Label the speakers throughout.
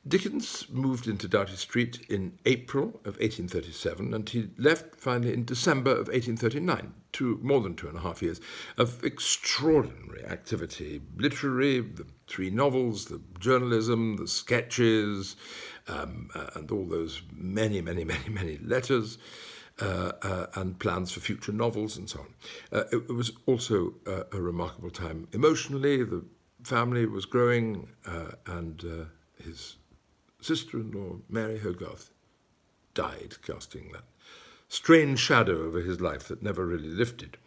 Speaker 1: Dickens moved into Doughty Street in April of 1837, and he left finally in December of 1839, more than 2.5 years of extraordinary activity, literary, the 3 novels, the journalism, the sketches, and all those many letters, and plans for future novels and so on. It was also a remarkable time emotionally. The family was growing, and his sister-in-law, Mary Hogarth, died, casting that strange shadow over his life that never really lifted.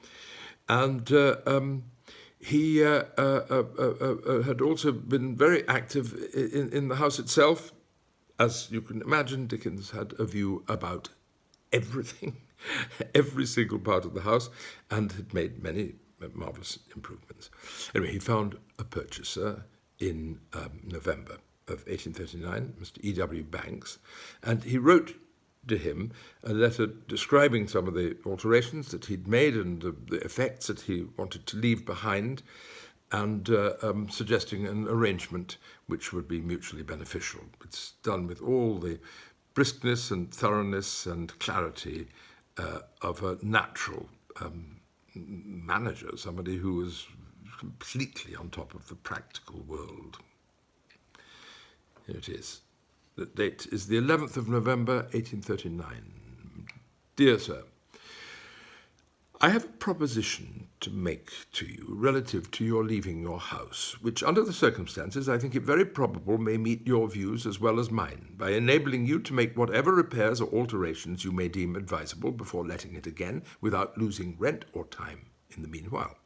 Speaker 1: And he had also been very active in the house itself. As you can imagine, Dickens had a view about everything, every single part of the house, and had made many marvellous improvements. Anyway, he found a purchaser in November of 1839, Mr. E.W. Banks, and he wrote to him a letter describing some of the alterations that he'd made and the effects that he wanted to leave behind, and suggesting an arrangement which would be mutually beneficial. It's done with all the briskness and thoroughness and clarity of a natural manager, somebody who was completely on top of the practical world. Here it is. The date is the 11th of November, 1839. Dear Sir, I have a proposition to make to you relative to your leaving your house, which under the circumstances I think it very probable may meet your views as well as mine, by enabling you to make whatever repairs or alterations you may deem advisable before letting it again, without losing rent or time in the meanwhile.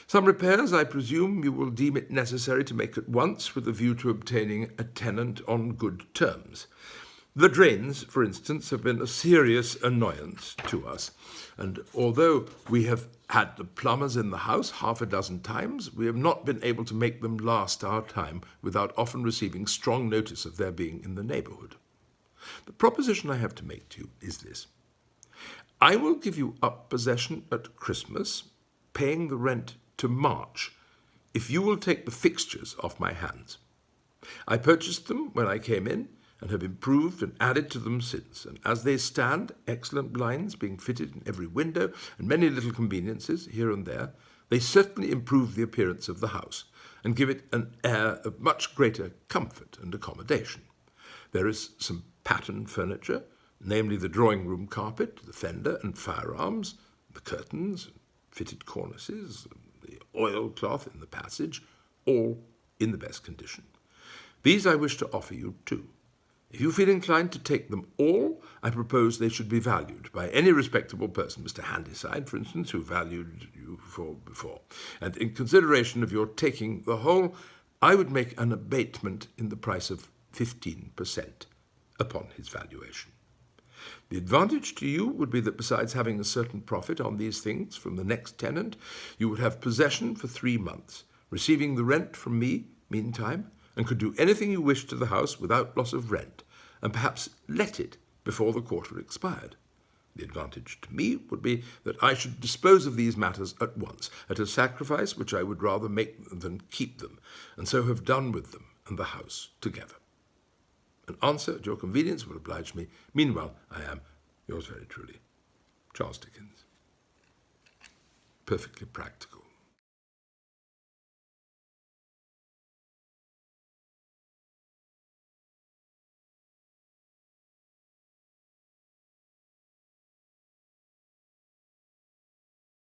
Speaker 1: Some repairs, I presume, you will deem it necessary to make at once with a view to obtaining a tenant on good terms. The drains, for instance, have been a serious annoyance to us, and although we have had the plumbers in the house 6 times, we have not been able to make them last our time without often receiving strong notice of their being in the neighbourhood. The proposition I have to make to you is this. I will give you up possession at Christmas, paying the rent to March, if you will take the fixtures off my hands. I purchased them when I came in, and have improved and added to them since, and as they stand, excellent blinds being fitted in every window, and many little conveniences here and there, they certainly improve the appearance of the house, and give it an air of much greater comfort and accommodation. There is some pattern furniture, namely the drawing-room carpet, the fender and firearms, the curtains, fitted cornices, the oilcloth in the passage, all in the best condition. These I wish to offer you too. If you feel inclined to take them all, I propose they should be valued by any respectable person, Mr. Handyside, for instance, who valued you before. And in consideration of your taking the whole, I would make an abatement in the price of 15% upon his valuation. The advantage to you would be that besides having a certain profit on these things from the next tenant, you would have possession for 3 months, receiving the rent from me meantime, and could do anything you wished to the house without loss of rent, and perhaps let it before the quarter expired. The advantage to me would be that I should dispose of these matters at once, at a sacrifice which I would rather make than keep them, and so have done with them and the house together. An answer at your convenience will oblige me. Meanwhile, I am, yours very truly, Charles Dickens. Perfectly practical.